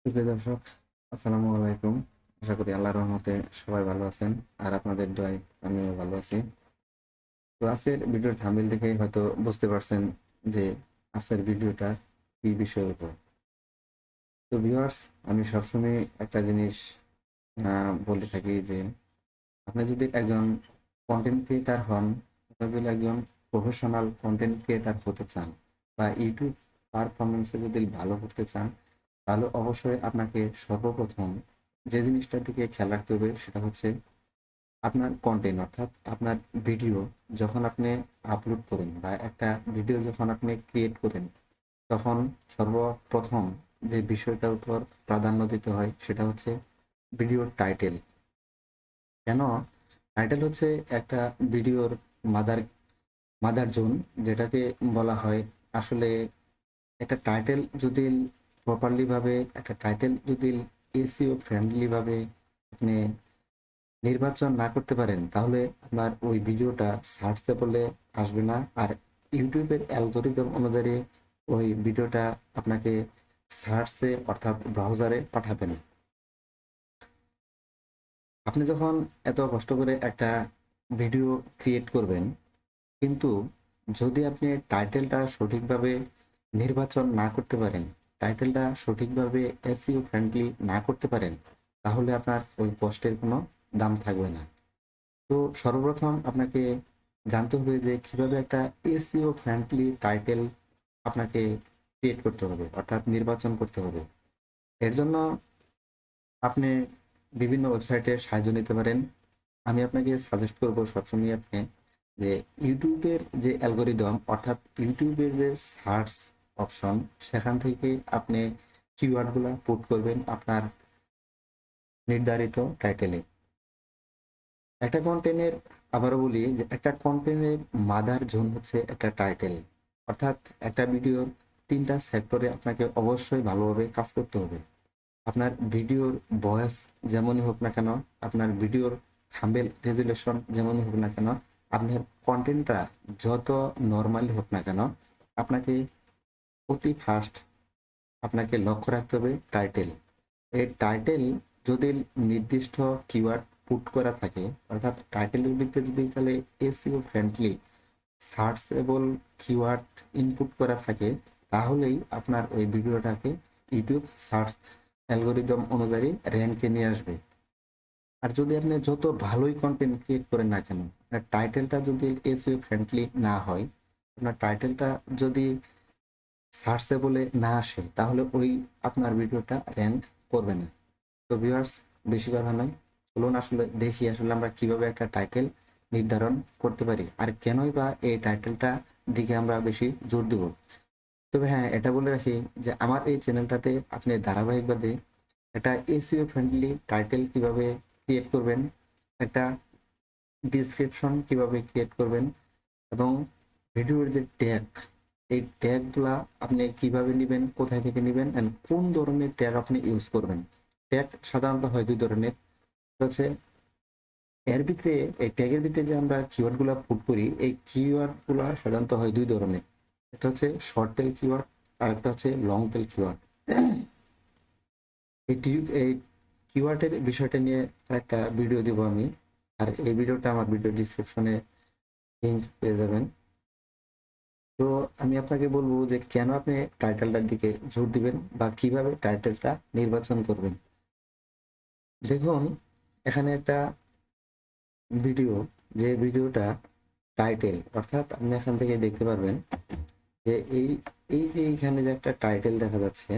সুপ্রিয় দর্শক, আসসালামু আলাইকুম। আশা করি আল্লাহর রহমতে সবাই ভালো আছেন আর আপনাদের দোয়ায় আমিও ভালো আছি। তো আজকের ভিডিওর থাম্বনেল দেখে হয়তো বুঝতে পারছেন যে আজকের ভিডিওটা কি বিষয়ের উপর। তো ভিউয়ার্স, আমি সবসময় একটা জিনিস বলে থাকি যে আপনি যদি একজন কন্টেন্ট ক্রিয়েটার হন, আপনি যদি একজন প্রফেশনাল কন্টেন্ট ক্রিয়েটার হতে চান বা ইউটিউব পারফরমেন্সে যদি ভালো করতে চান, তাহলে অবশ্যই আপনাকে সর্বপ্রথম যে জিনিসটার দিকে খেয়াল রাখতে হবে সেটা হচ্ছে আপনার কন্টেন্ট, অর্থাৎ আপনার ভিডিও যখন আপনি আপলোড করেন বা একটা ভিডিও যখন আপনি ক্রিয়েট করেন, তখন সর্বপ্রথম যে বিষয়টার উপর প্রাধান্য দিতে হয় সেটা হচ্ছে ভিডিওর টাইটেল। কেন? টাইটেল হচ্ছে একটা ভিডিওর মাদার মাদার জোন, যেটাকে বলা হয় আসলে একটা টাইটেল যদি প্রপারলি ভাবে, একটা টাইটেল যদি এসইও ফ্রেন্ডলি ভাবে আপনি নির্বাচন না করতে পারেন, তাহলে আপনার ওই ভিডিওটা সার্চেবলে আসবে না। আর ইউটিউবের অ্যালগোরিদম অনুযায়ী ওই ভিডিওটা আপনাকে সার্চে অর্থাৎ ব্রাউজারে পাঠাবেন। আপনি যখন এত কষ্ট করে একটা ভিডিও ক্রিয়েট করবেন, কিন্তু যদি আপনি টাইটেলটা সঠিকভাবে নির্বাচন না করতে পারেন, টাইটেলটা সঠিকভাবে এসইও ফ্রেন্ডলি না করতে পারেন, তাহলে আপনার ওই পোস্টের কোনো দাম থাকবে না। তো সর্বপ্রথম আপনাকে জানতে হবে যে কিভাবে একটা এসইও ফ্রেন্ডলি টাইটেল আপনাকে ক্রিয়েট করতে হবে, অর্থাৎ নির্বাচন করতে হবে। এর জন্য আপনি বিভিন্ন ওয়েবসাইটের সাহায্য নিতে পারেন। আমি আপনাকে সাজেস্ট করব সবসময় আপনি যে ইউটিউবের যে অ্যালগোরিদম, অর্থাৎ ইউটিউবের যে সার্চ অপশন, সেখান থেকে আপনি কিওয়ার্ডগুলো পুট করবেন আপনার নির্ধারিত টাইটেলে। একটা কন্টেন্টের, আবারও বলি যে একটা কন্টেন্টের মাদার জোন হচ্ছে একটা টাইটেল। অর্থাৎ একটা ভিডিওর ৩টা সেক্টরে আপনাকে অবশ্যই ভালোভাবে কাজ করতে হবে। আপনার ভিডিওর ভয়েস যেমনই হোক না কেন, আপনার ভিডিওর থাম্বনেল রেজুলেশন যেমনই হোক না কেন, আপনার কন্টেন্টটা যত নরমালি হোক না কেন, আপনাকে অতি ফার্স্ট আপনাকে লক্ষ্য রাখতে হবে টাইটেল। এই টাইটেল যদি নির্দিষ্ট কিওয়ার্ড পুট করা থাকে, অর্থাৎ টাইটেলের ভিতরে যদি তাহলে SEO friendly searchable keyword input করা থাকে, তাহলেই আপনার ওই ভিডিওটাকে ইউটিউব সার্চ অ্যালগোরিদম অনুযায়ী র্যাঙ্কে নিয়ে আসবে। আর যদি আপনি যত ভালোই কন্টেন্ট ক্রিয়েট করেন না কেন, আপনার টাইটেলটা যদি এসইও ফ্রেন্ডলি না হয়, আপনার টাইটেলটা যদি সার্চেবলে না আসে, তাহলে ওই আপনার ভিডিওটা র্যাঙ্ক করবে না। তো ভিউয়ার্স, বেশি কথা নয়, চলুন আসলে দেখি আসলে আমরা কিভাবে একটা টাইটেল নির্ধারণ করতে পারি আর কেনই বা এই টাইটেলটা দিকে আমরা বেশি জোর দিব। তবে হ্যাঁ, এটা বলে রাখি যে আমার এই চ্যানেলটাতে আপনি ধারাবাহিকভাবে একটা এসইও ফ্রেন্ডলি টাইটেল কিভাবে ক্রিয়েট করবেন, একটা ডিসক্রিপশন কিভাবে ক্রিয়েট করবেন, এবং ভিডিওর যে ট্যাগ, এই ট্যাগগুলা আপনি কিভাবে নেবেন, কোথায় থেকে নেবেন, এন্ড কোন ধরনের ট্যাগ আপনি ইউজ করবেন। ট্যাগ সাধারণত হয় দুই ধরনের। হচ্ছে এর ভিতরে, এই ট্যাগের ভিতরে যে আমরা কিওয়ার্ড গুলা পুট করি, এই কিওয়ার্ড গুলা সাধারণত হয় দুই ধরনের। একটা হচ্ছে শর্ট টেল কিওয়ার্ড, আর একটা হচ্ছে লং টেল কিওয়ার্ড। এই কিওয়ার্ডের বিষয়টা নিয়ে একটা ভিডিও দিব আমি, আর এই ভিডিওটা আমার ভিডিও ডিসক্রিপশনে লিংক পেয়ে যাবেন। তো আমি আপনাকে বলবো যে কেন আপনি টাইটেলটার দিকে জোর দিবেন বা কিভাবে টাইটেলটা নির্বাচন করবেন। দেখুন, এখানে একটা ভিডিও, যে ভিডিওটা টাইটেল, অর্থাৎ আপনি এখান থেকে দেখতে পারবেন যে এই যে এইখানে যে একটা টাইটেল দেখা যাচ্ছে,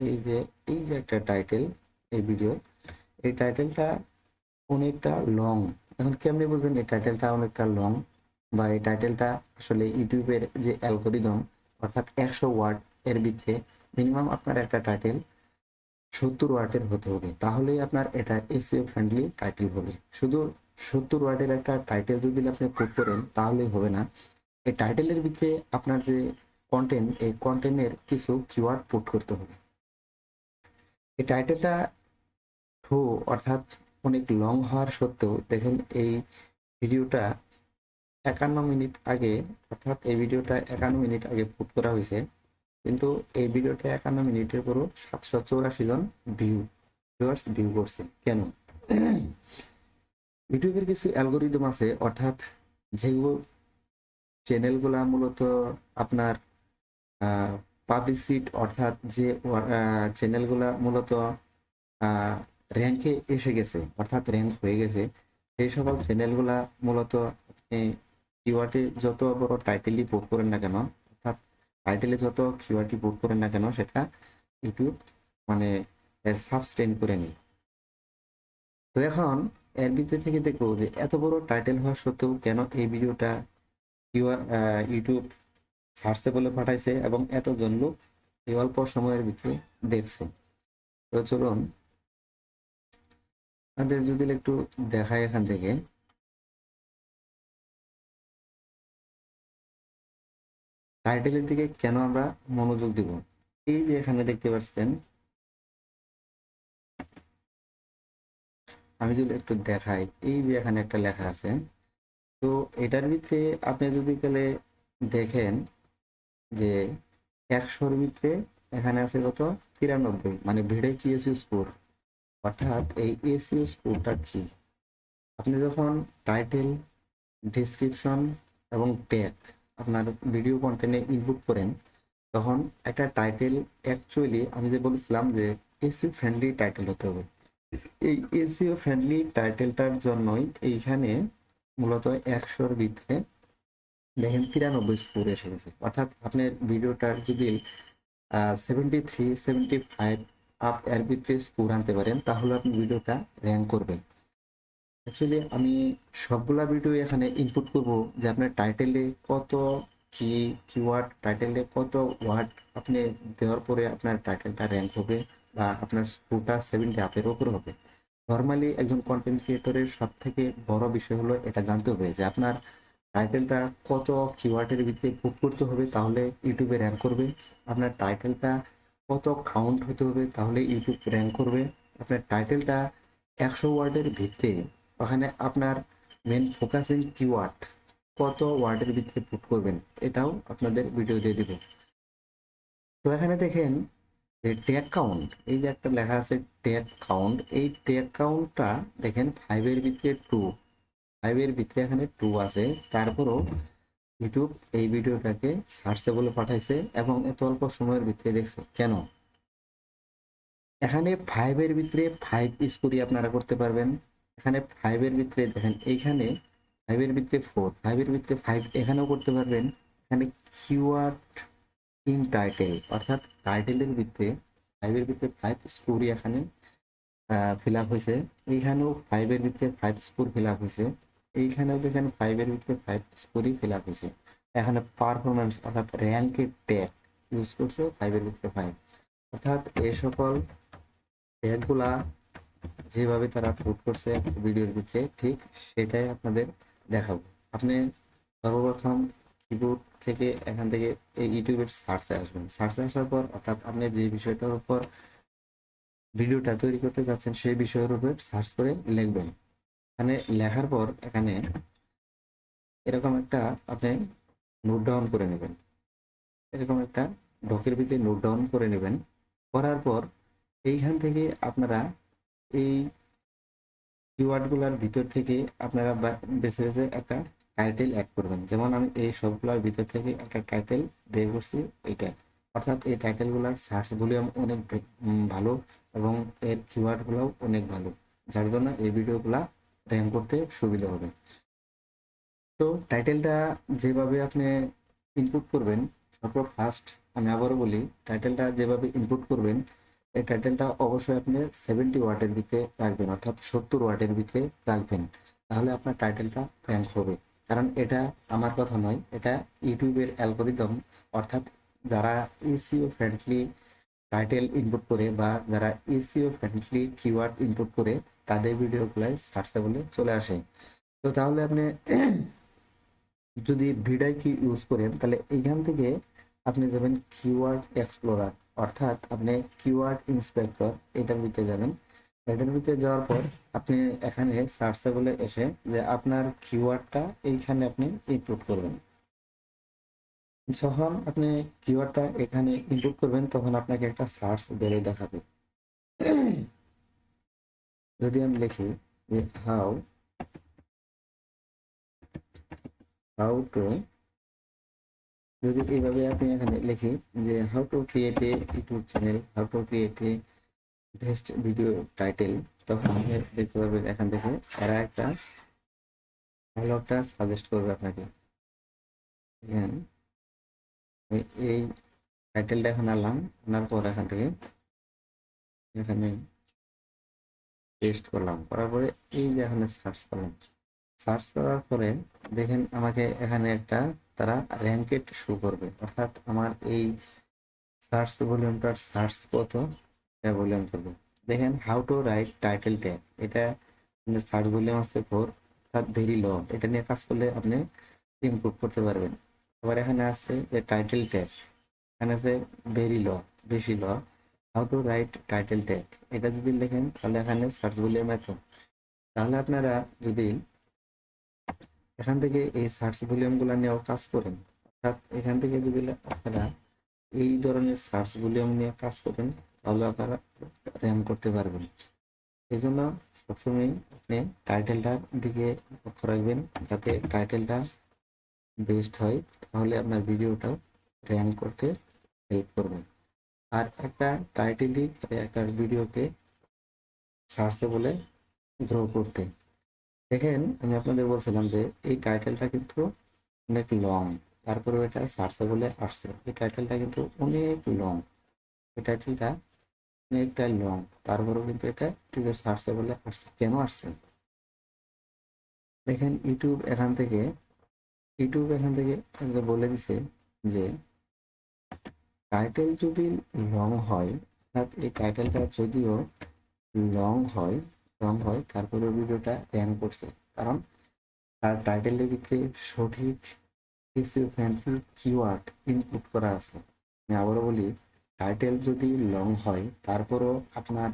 এই যে একটা টাইটেল, এই ভিডিও, এই টাইটেলটা অনেকটা লং। এখন কেমনি বুঝবেন এই টাইটেলটা অনেকটা লং, বা এই টাইটেলটা আসলে ইউটিউবের যে অ্যালগোরিদম, অর্থাৎ 100 ওয়ার্ড এর ভিতরে মিনিমাম আপনার একটা টাইটেল 70 ওয়ার্ডের হতে হবে, তাহলেই আপনার এটা এসইও ফ্রেন্ডলি টাইটেল হবে। শুধু 70 ওয়ার্ডের একটা টাইটেল যদি আপনি পুট করেন তাহলেই হবে না। এই টাইটেলের ভিতরে আপনার যে কন্টেন্ট, এই কন্টেন্টের কিছু কিওয়ার্ড পুট করতে হবে। এই টাইটেলটা টু, অর্থাৎ অনেক লং হওয়ার সত্ত্বেও দেখেন এই ভিডিওটা 51 মিনিট আগে, অর্থাৎ এই ভিডিওটা 51 মিনিট আগে পুট করা হয়েছে। কিন্তু এই ভিডিওটা 51 মিনিটের পরও 784 জন ভিউয়ার্স ভিউ করছে। কেন? ইউটিউবের কিছু অ্যালগোরিদম আছে, অর্থাৎ যেগুলো চ্যানেলগুলা মূলত আপনার পাবলিসিটি, অর্থাৎ যে চ্যানেলগুলা মূলত র্যাঙ্কে এসে গেছে, অর্থাৎ র্যাঙ্ক হয়ে গেছে, সেই সকল চ্যানেলগুলা মূলত আপনি কিওয়ার্ডে যত বড় টাইটেলই পোস্ট করেন না কেন, অর্থাৎ টাইটেলে যত কিওয়ার্ডই পোস্ট করেন না কেন, সেটা ইউটিউব মানে এর সাবস্টেন করে নিই। তো এখন এর ভিতর থেকে দেখবো যে এত বড় টাইটেল হওয়া সত্ত্বেও কেন এই ভিডিওটা ইউটিউব সার্চে বলে পাঠাইছে এবং এতজন লোক এই অল্প সময়ের ভিতরে দেখছে। তো চলুন আমাদের যদি একটু দেখায় এখান থেকে টাইটেলের দিকে কেন আমরা মনোযোগ দিব। এই যে এখানে দেখতে পাচ্ছেন, আমি যদি একটু দেখাই, এই যে এখানে একটা লেখা আছে, তো এটার ভিতরে আপনি যদি তাহলে দেখেন যে 100-র ভিতরে এখানে আছে কত, 93, মানে ভিডিও কি এসইও স্কোর। অর্থাৎ এই এসইও স্কোরটা কি, আপনি যখন টাইটেল, ডেসক্রিপশন এবং ট্যাগ আপনার ভিডিও কন্টেন্টে ইনপুট করেন, তখন একটা টাইটেল অ্যাকচুয়ালি আমি যে বলেছিলাম যে এসইও ফ্রেন্ডলি টাইটেল হতে হবে। এই এসইও ফ্রেন্ডলি টাইটেলটার জন্যই এইখানে মূলত 100-র ভিতরে দেখেন 93 স্কোর এসে গেছে। অর্থাৎ আপনার ভিডিওটার যদি 73-75 আপ এর ভিতরে স্কোর আনতে পারেন, তাহলে আপনি ভিডিওটা র্যাঙ্ক করবে। অ্যাকচুয়ালি আমি সবগুলা ভিডিও এখানে ইনপুট করব যে আপনার টাইটেলে কত কি কিওয়ার্ড, টাইটেলে কত ওয়ার্ড আপনি দেওয়ার পরে আপনার টাইটেলটা র্যাঙ্ক হবে বা আপনার স্কোরটা 70 আপের উপর হবে। নর্মালি একজন কন্টেন্ট ক্রিয়েটরের সব থেকে বড় বিষয় হলো এটা জানতে হবে যে আপনার টাইটেলটা কত কিওয়ার্ডের ভিতরে পুট করতে হবে, তাহলে ইউটিউবে র্যাঙ্ক করবে। আপনার টাইটেলটা কত কাউন্ট হতে হবে, তাহলে ইউটিউব র্যাঙ্ক করবে। আপনার টাইটেলটা 100 ওয়ার্ডের ভিতরে, ওখানে আপনার মেন ফোকাসিং কিওয়ার্ড কত ওয়ার্ডের ভিতরে পুট করবেন, এটাও আপনাদের ভিডিও দিয়ে দিব। তো এখানে দেখেন যে ট্যাগ কাউন্ট, এই যে একটা লেখা আছে ট্যাগ কাউন্ট, এই ট্যাগ কাউন্টটা দেখেন 5-এর ভিতরে 2, 5-এর ভিতরে এখানে 2 আছে। তারপরও ইউটিউব এই ভিডিওটাকে সার্চে বলে পাঠাইছে এবং এত অল্প সময়ের ভিতরে দেখছে। কেন? এখানে 5-এর ভিতরে 5 স্কোরই আপনারা করতে পারবেন। এখানে 5-এর ভিতরে দেখেন, এইখানে 5-এর ভিতরে 4, 5-এর ভিতরে 5 এখানেও করতে পারবেন। এখানে কিওয়ার্ড ইন টাইটেল, অর্থাৎ টাইটেলের ভিতরে 5-এর ভিতরে 5 স্কোরই এখানে ফিল আপ হয়েছে। এইখানেও 5-এর ভিতরে 5 স্কোর ফিল আপ হয়েছে। এইখানেও দেখেন 5-এর ভিতরে 5 স্কোরই ফিল আপ হয়েছে। এখানে পারফরমেন্স অর্থাৎ র্যাঙ্কের ট্যাগ ইউজ করছে 5-এর ভিতরে 5। অর্থাৎ এই সকল ট্যাগগুলা যেভাবে তারা পুট করছে ভিডিওর ভিতরে, ঠিক সেটাই আপনাদের দেখাবো। আপনি সর্বপ্রথম কিবোর্ড থেকে এখান থেকে এই ইউটিউবের সার্চে আসবেন। সার্চে আসার পর অর্থাৎ আপনি যে বিষয়টার উপর ভিডিওটা তৈরি করতে যাচ্ছেন সেই বিষয়ের উপর সার্চ করে লিখবেন। এখানে লেখার পর এখানে এরকম একটা আপনি নোট ডাউন করে নেবেন, এরকম একটা ডকের ভিতরে নোট ডাউন করে নেবেন। করার পর এইখান থেকে আপনারা এই কিওয়ার্ডগুলোর ভিতর থেকে আপনারা বেছে বেছে একটা টাইটেল অ্যাড করবেন। যেমন আমি এই সবগুলোর ভিতর থেকে একটা টাইটেল বের করছি, এইটা। অর্থাৎ এই টাইটেলগুলোর সার্চ ভলিউম অনেক ভালো এবং এর কিওয়ার্ডগুলোও অনেক ভালো, যার জন্য এই ভিডিওগুলা র্যাঙ্ক করতে সুবিধা হবে। তো টাইটেলটা যেভাবে আপনি ইনপুট করবেন, ফার্স্ট আমি আবারও বলি, টাইটেলটা যেভাবে ইনপুট করবেন, এই টাইটেলটা অবশ্যই আপনি 70 ওয়াটের ভিতরে রাখবেন, অর্থাৎ 70 ওয়াটের ভিতরে রাখবেন। তাহলে আপনার টাইটেলটা র্যাঙ্ক হবে। কারণ এটা আমার কথা নয়, এটা ইউটিউবের অ্যালগোরিদম। অর্থাৎ যারা এসইও ফ্রেন্ডলি টাইটেল ইনপুট করে বা যারা এসইও ফ্রেন্ডলি কিওয়ার্ড ইনপুট করে, তাদের ভিডিওগুলাই সার্চেবলে চলে আসে। তো তাহলে আপনি যদি ভিডাই কি ইউজ করেন, তাহলে এইখান থেকে আপনি যাবেন কিওয়ার্ড এক্সপ্লোরার, অর্থাৎ আপনি কিওয়ার্ড ইন্সপেক্টর, এটার ভিতরে যাবেন। এটার ভিতরে যাওয়ার পর আপনি এখানে সার্চেবলে এসে যে আপনার কিওয়ার্ডটা এইখানে আপনি ইনপুট করবেন। যখন আপনি কিওয়ার্ডটা এখানে ইনপুট করবেন তখন আপনাকে একটা সার্চ বেরে দেখাবে। যদি আমি লিখি যে হাউ হাউ টু, যদি এইভাবে আপনি এখানে লিখি যে how to create a YouTube channel, how to create a best video title, তখন আপনি দেখতে পারবেন এখান থেকে এরা একটা ভালো একটা সাজেস্ট করবে আপনাকে। দেখেন, এই টাইটেলটা এখন আনলাম, আনার পর এখান থেকে এখানে পেস্ট করলাম, করার পরে এই যে এখানে সার্চ করলাম, সার্চ করার পরে দেখেন আমাকে এখানে একটা তারা র্যাঙ্কেড শো করবে, অর্থাৎ আমার এই সার্চ ভলিউমটার সার্চ কত এটা ভলিউম করবে। দেখেন how to write title tag, এটা সার্চ ভলিউম আছে 4, অর্থাৎ ভেরি লো, এটা নিয়ে কাজ করলে আপনি ইমপ্রুভ করতে পারবেন। আবার এখানে আছে যে টাইটেল ট্যাগ, এখানে আছে ভেরি লো, বেশি low, how to write title tag, এটা যদি লেখেন তাহলে এখানে সার্চ ভলিউম এত। তাহলে আপনারা যদি এখান থেকে এই সার্চ ভলিউম গুলা নিয়েও কাজ করেন, অর্থাৎ এখান থেকে যদি আপনারা এই ধরনের সার্চ ভলিউম নিয়ে কাজ করেন তাহলে আপনারা র্যাঙ্ক করতে পারবেন। এই জন্য সবসময় আপনি টাইটেলটার দিকে লক্ষ্য রাখবেন, যাতে টাইটেলটা বেস্ট হয়, তাহলে আপনার ভিডিওটাও র্যাঙ্ক করতে হেল্প করবে। আর একটা টাইটেলই একটা ভিডিওকে সার্চে বলে গ্রো করতে। দেখেন আমি আপনাদের বলছিলাম যে এই টাইটেলটা কিন্তু অনেক লং, তারপরেও এটা সার্চে বলে আসছে, এই টাইটেলটা কিন্তু অনেক লং, এই টাইটেলটা অনেকটা লং, তারপরেও কিন্তু এটা ঠিক সার্চে বলে আসছে। কেন আসছে? দেখেন ইউটিউব এখান থেকে বলে দিছে যে টাইটেল যদি লং হয়, অর্থাৎ এই টাইটেলটা যদিও লং হয় তারপরে ভিডিওটা র্যাঙ্ক করছে, কারণ তার টাইটেলের ভিতরে সঠিক এসইও ফ্রেন্ডলি কিওয়ার্ড ইনপুট করা আছে। আমি আবারও বলি, টাইটেল যদি লং হয় তারপরও আপনার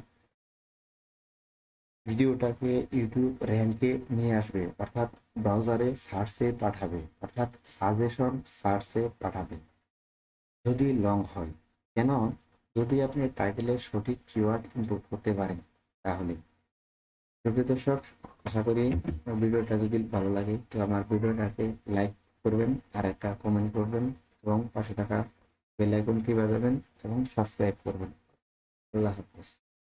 ভিডিওটাকে ইউটিউব র্যাঙ্কে নিয়ে আসবে, অর্থাৎ ব্রাউজারে সার্চে পাঠাবে, অর্থাৎ সাজেশন সার্চে পাঠাবে যদি লং হয়। কেন? যদি আপনি টাইটেলের সঠিক কিওয়ার্ড ইনপুট করতে পারেন তাহলে। প্রিয় দর্শক, আশা করি ভিডিওটা যদি ভালো লাগে তো আমার ভিডিওটাকে লাইক করবেন, আর একটা কমেন্ট করবেন, এবং পাশে থাকা বেল আইকনটি বাজাবেন এবং সাবস্ক্রাইব করবেন। আল্লাহ হাফেজ।